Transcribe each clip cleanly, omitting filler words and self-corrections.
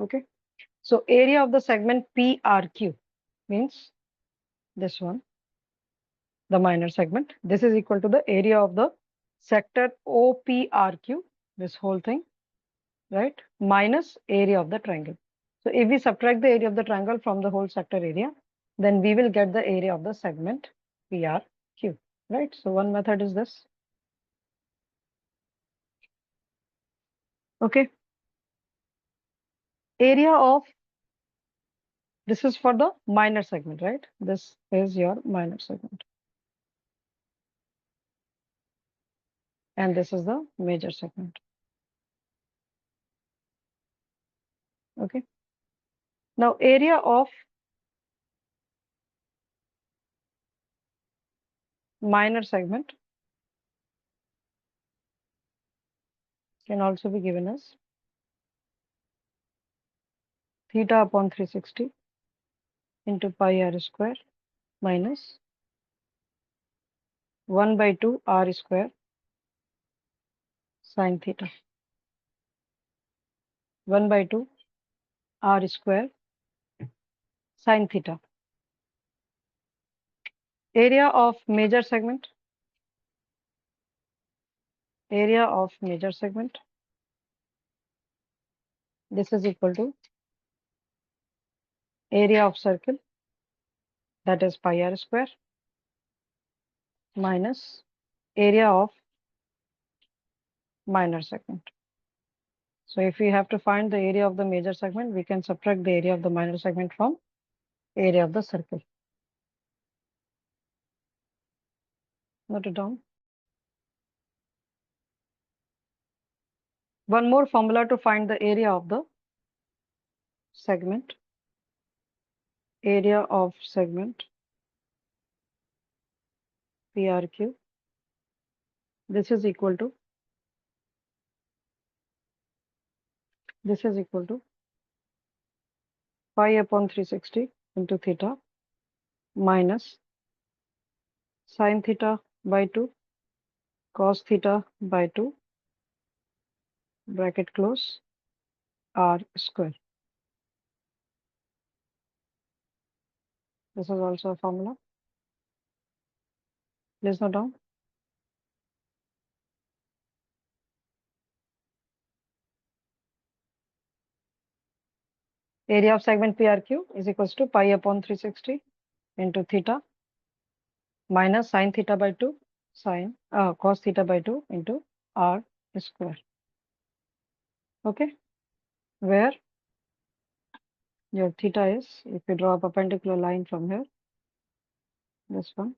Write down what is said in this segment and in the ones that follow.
Okay. So area of the segment PRQ means this one, the minor segment. This is equal to the area of the sector OPRQ, this whole thing, right? Minus area of the triangle. So if we subtract the area of the triangle from the whole sector area, then we will get the area of the segment PRQ, right? So one method is this. Okay. Area of, this is for the minor segment, right? This is your minor segment. And this is the major segment. Okay. Now area of minor segment can also be given as theta upon 360 into pi r square minus 1 by 2 r square sine theta. 1 by 2 r square sine theta. Area of major segment. Area of major segment. This is equal to area of circle, that is pi r square, minus area of minor segment. So if we have to find the area of the major segment, we can subtract the area of the minor segment from area of the circle. Note it down. One more formula to find the area of the segment. Area of segment PRQ. This is equal to pi upon 360 into theta minus sine theta by 2 cos theta by 2 bracket close r square. This is also a formula. Please note down. Area of segment PRQ is equals to pi upon 360 into theta minus sine theta by 2 cos theta by 2 into r square. Okay, where your theta is, if you draw a perpendicular line from here, this one.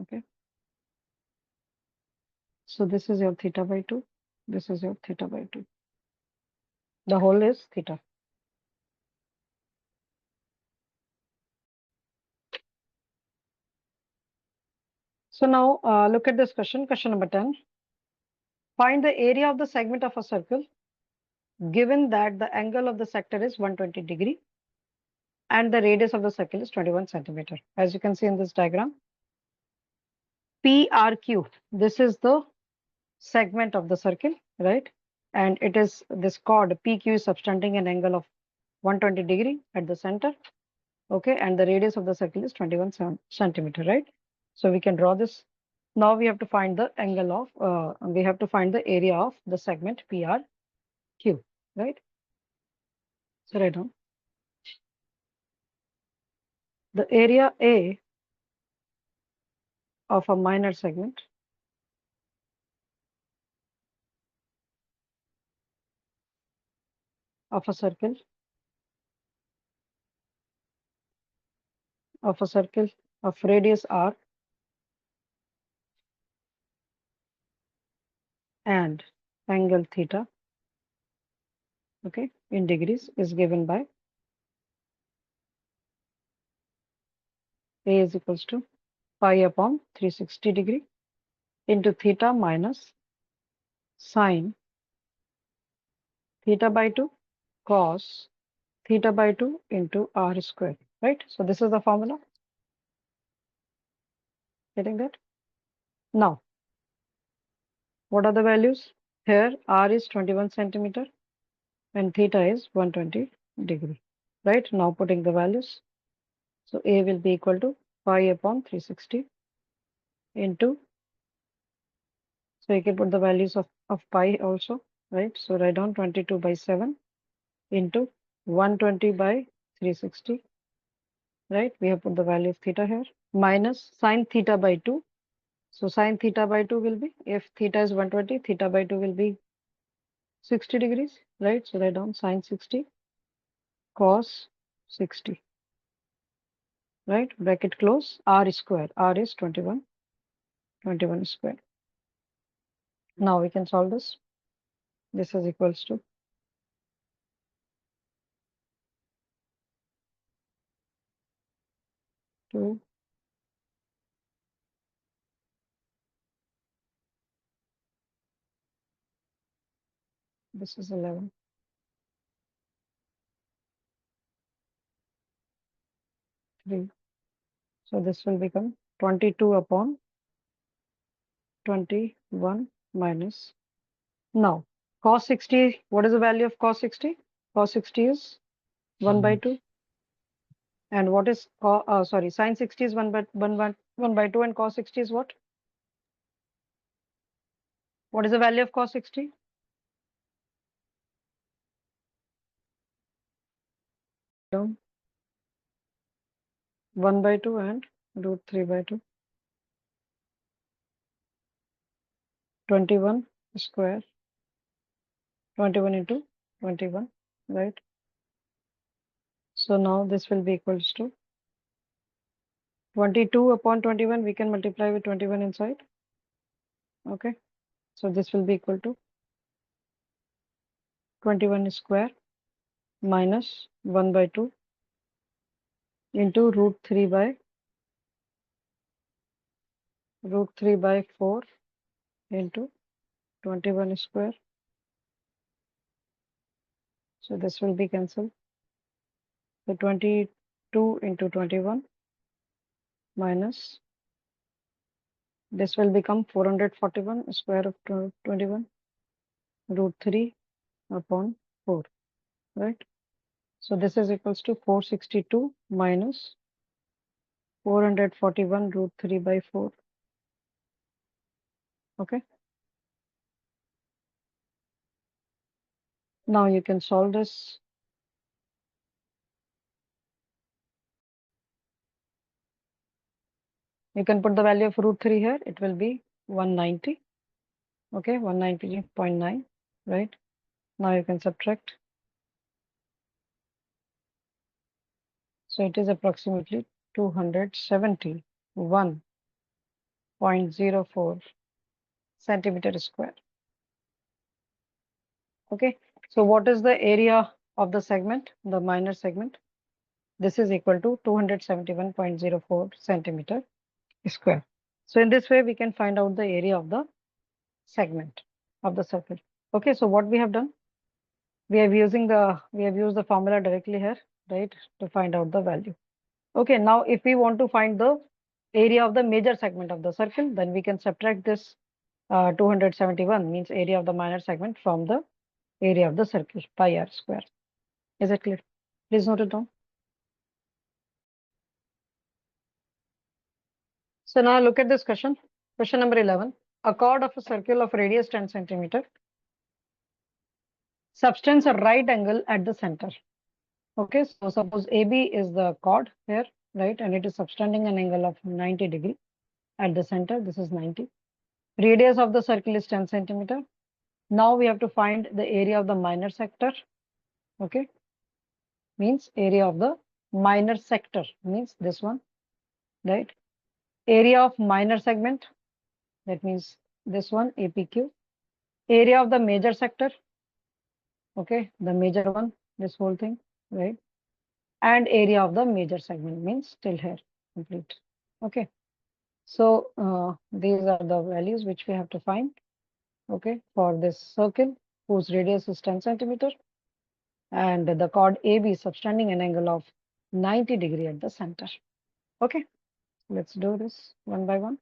Okay, so this is your theta by 2, this is your theta by 2. The whole is theta. So now look at this question number 10. Find the area of the segment of a circle given that the angle of the sector is 120 degree and the radius of the circle is 21 centimeter. As you can see in this diagram, PRQ, this is the segment of the circle, right? And it is this chord PQ is subtending an angle of 120 degree at the center. Okay, and the radius of the circle is 21 centimeter, right? So we can draw this. Now we have to find the angle of, we have to find the area of the segment PRQ, right? So write down. The area A of a minor segment of a circle of radius r and angle theta, okay, in degrees is given by A is equals to pi upon 360 degree into theta minus sine theta by 2 cos theta by 2 into r square, right? So this is the formula. Getting that? Now, what are the values? Here r is 21 centimeter and theta is 120 degree. Right? Now putting the values. So A will be equal to pi upon 360 into, so you can put the values of pi also, right? So write down 22 by 7 into 120 by 360, right? We have put the value of theta here, minus sine theta by 2. So sine theta by 2 will be, if theta is 120, theta by 2 will be 60 degrees, right? So write down sine 60 cos 60, right? Bracket close, r square, r is 21, 21 square. Now we can solve this. This is equals to 2, this is 11, 3. So this will become 22 upon 21 minus. Now, cos 60, what is the value of cos 60? Cos 60 is 1 by 2. And what is, sorry, sine 60 is 1 by 2 and cos 60 is what? What is the value of cos 60? Down 1 by 2 and root 3 by 2. 21 square, 21 into 21, right? So now this will be equals to 22 upon 21. We can multiply with 21 inside. Okay. So this will be equal to 21 square minus 1 by 2 into root 3 by 4 into 21 square. So this will be cancelled. So 22 into 21 minus, this will become 441 square of 21 root 3 upon 4, right? So this is equals to 462 minus 441 root 3 by 4. Okay. Now you can solve this. You can put the value of root 3 here. It will be 190. Okay, 190.9, right? Now you can subtract. So it is approximately 271.04 centimeter square. Okay, so what is the area of the segment, the minor segment? This is equal to 271.04 centimeter square. So in this way, we can find out the area of the segment of the circle. Okay, so what we have done, we have used the formula directly here, right, to find out the value. Okay, now if we want to find the area of the major segment of the circle, then we can subtract this 271 means area of the minor segment from the area of the circle, pi r square. Is it clear? Please note it down. So now look at this question. Question number 11. A chord of a circle of radius 10 centimeter subtends a right angle at the center. Okay, so suppose AB is the chord here, right? And it is subtending an angle of 90 degree at the center. This is 90. Radius of the circle is 10 centimeter. Now we have to find the area of the minor sector. Okay, means area of the minor sector means this one, right? Area of minor segment, that means this one, APQ. Area of the major sector, okay, the major one, this whole thing, right? And area of the major segment means till here, complete. Okay, so these are the values which we have to find, okay, for this circle whose radius is 10 centimeter and the chord AB is subtending an angle of 90 degree at the center. Okay, let's do this one by one.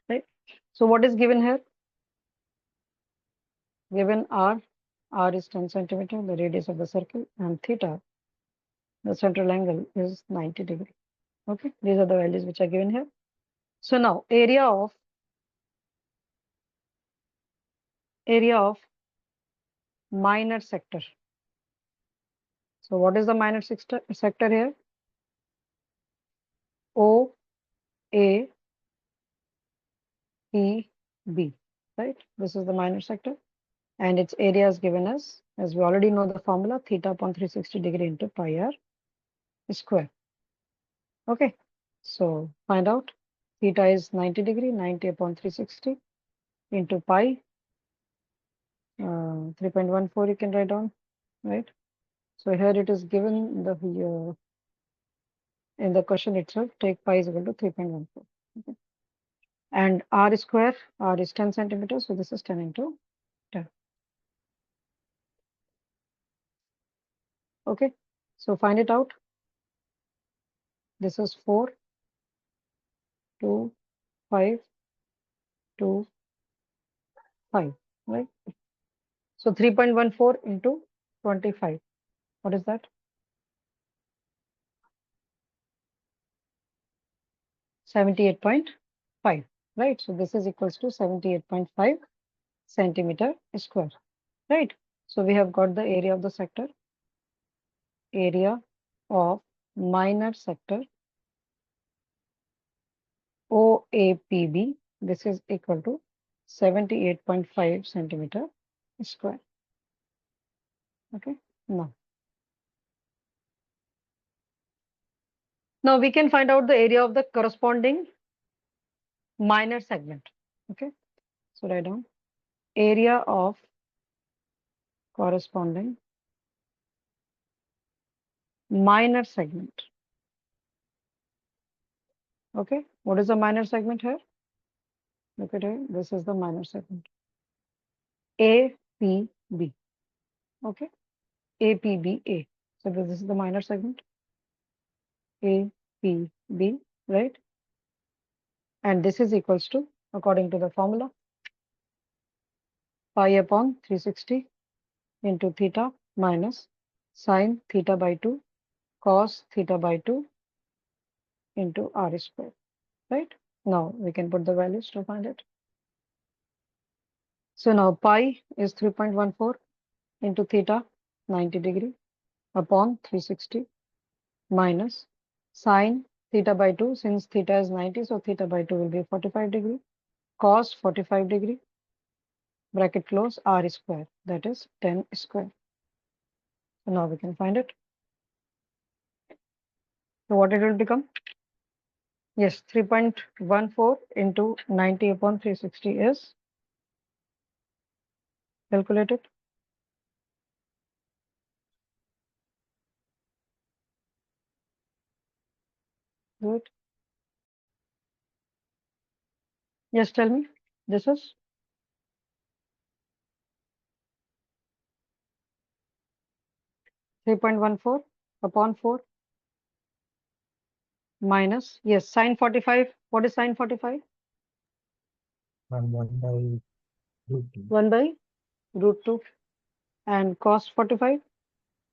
Right. So what is given here? given r is 10 centimeter, the radius of the circle, and theta, the central angle, is 90 degree. Okay, these are the values which are given here. So now area of minor sector. So what is the minor sector here? O A P B, right? This is the minor sector, and its area is given as we already know the formula, theta upon 360 degree into pi r square. Okay, so find out theta is 90 degree, 90 upon 360 into pi, 3.14 you can write down, right? So here it is given in the question itself, take pi is equal to 3.14. Okay. And r square, r is 10 centimeters, so this is 10 into 10. Okay, so find it out. This is 4, 2, 5, 2, 5, right? So 3.14 into 25. What is that? 78.5, right? So this is equals to 78.5 centimeter square, right? So we have got the area of the sector, area of minor sector OAPB. This is equal to 78.5 centimeter square. Okay, now we can find out the area of the corresponding minor segment. Okay, so write down area of corresponding minor segment. Okay, what is the minor segment here? Look at it, this is the minor segment, APB. Okay, APBA. So this is the minor segment, APB, right? And this is equals to, according to the formula, pi upon 360 into theta minus sine theta by 2 cos theta by 2 into r square, right? Now we can put the values to find it. So now pi is 3.14 into theta 90 degree upon 360 minus sine theta by 2, since theta is 90, so theta by 2 will be 45 degree, cos 45 degree, bracket close, r square, that is 10 square. So now we can find it. So what it will become? Yes, 3.14 into 90 upon 360 is calculated. Good. Yes, tell me. This is 3.14 upon 4 minus, yes, sine 45. What is sine 45? 1 by root 2. 1 by root 2. And cos 45?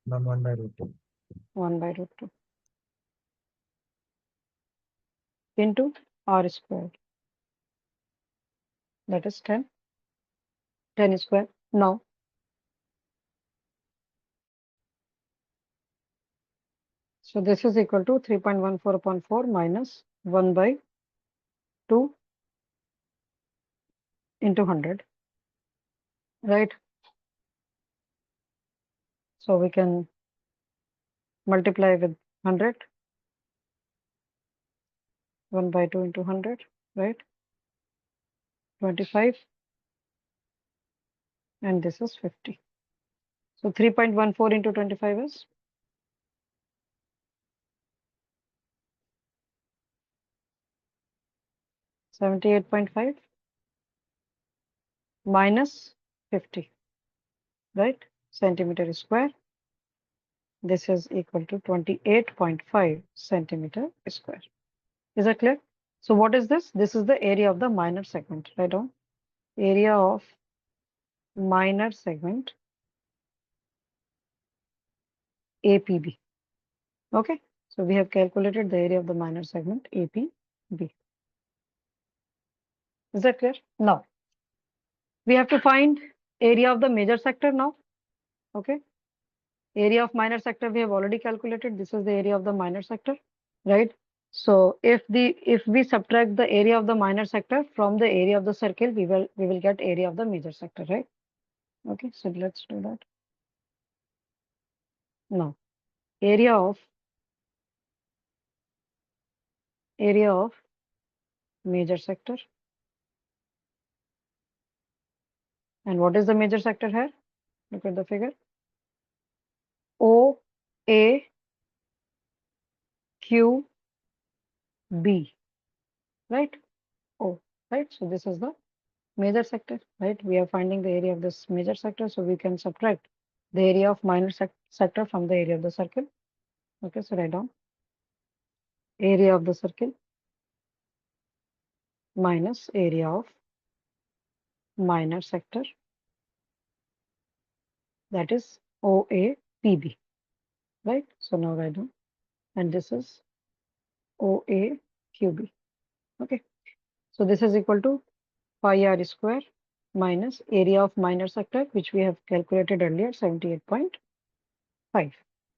1 by root 2. 1 by root 2 into r squared. That is 10. 10 square. Now, so this is equal to 3.14 upon 4 minus 1 by 2 into 100, right? So we can multiply with 100, 1 by 2 into 100, right? 25, and this is 50. So 3.14 into 25 is 78.5 minus 50, right? Centimeter square. This is equal to 28.5 centimeter square. Is that clear? So what is this? This is the area of the minor segment. Write down area of minor segment APB. Okay, so we have calculated the area of the minor segment APB. Is that clear? Now we have to find area of the major sector now. Okay, area of minor sector we have already calculated. This is the area of the minor sector, right? So if we subtract the area of the minor sector from the area of the circle, we will get area of the major sector, right? Okay, so let's do that. Now area of major sector. And what is the major sector here? Look at the figure. O A Q B, right? O, right? So this is the major sector, right? We are finding the area of this major sector, so we can subtract the area of minor sector from the area of the circle. Okay, so write down area of the circle minus area of minor sector, that is OAPB, right? So now write down, and this is OAQB. Okay, so this is equal to pi r square minus area of minor sector, which we have calculated earlier, 78.5,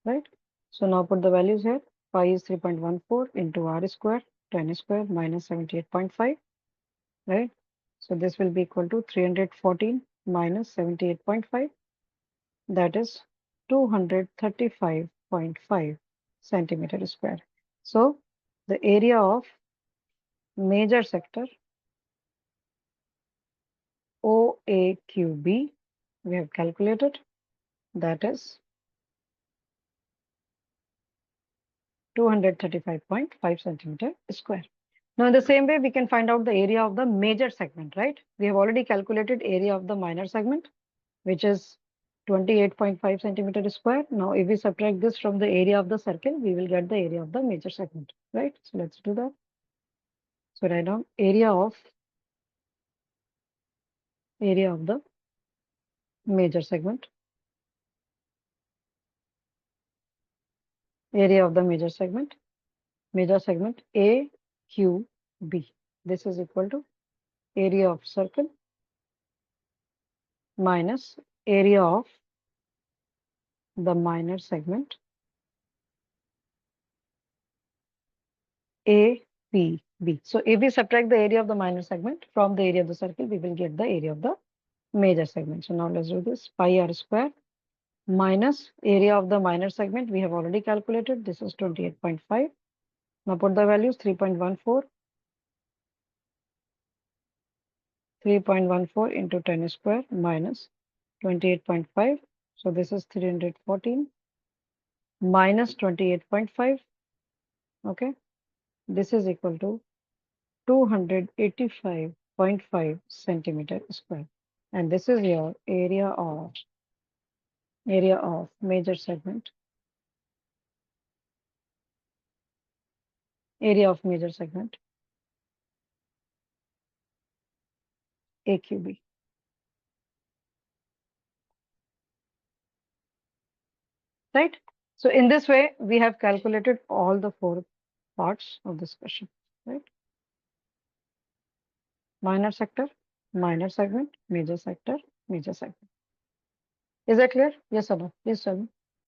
right? So now put the values here. Pi is 3.14 into r square, 10 square minus 78.5, right? So this will be equal to 314 minus 78.5, that is 235.5 centimeter square. So the area of major sector OAQB we have calculated, that is 235.5 centimeter square. Now in the same way we can find out the area of the major segment, right? We have already calculated area of the minor segment, which is 28.5 centimeter square. Now if we subtract this from the area of the circle, we will get the area of the major segment, right? So let's do that. So write down area of the major segment. Area of the major segment AQB. This is equal to area of circle minus area of the minor segment APB. So if we subtract the area of the minor segment from the area of the circle, we will get the area of the major segment. So now let's do this. Pi r square minus area of the minor segment we have already calculated. This is 28.5. Now put the values 3.14 into 10 square minus 28.5. So this is 314 minus 28.5. Okay, this is equal to 285.5 centimeter square, and this is your area of major segment, AQB. Right? So in this way, we have calculated all the 4 parts of this question, right? Minor sector, minor segment, major sector, major segment. Is that clear? Yes or no? Yes or no?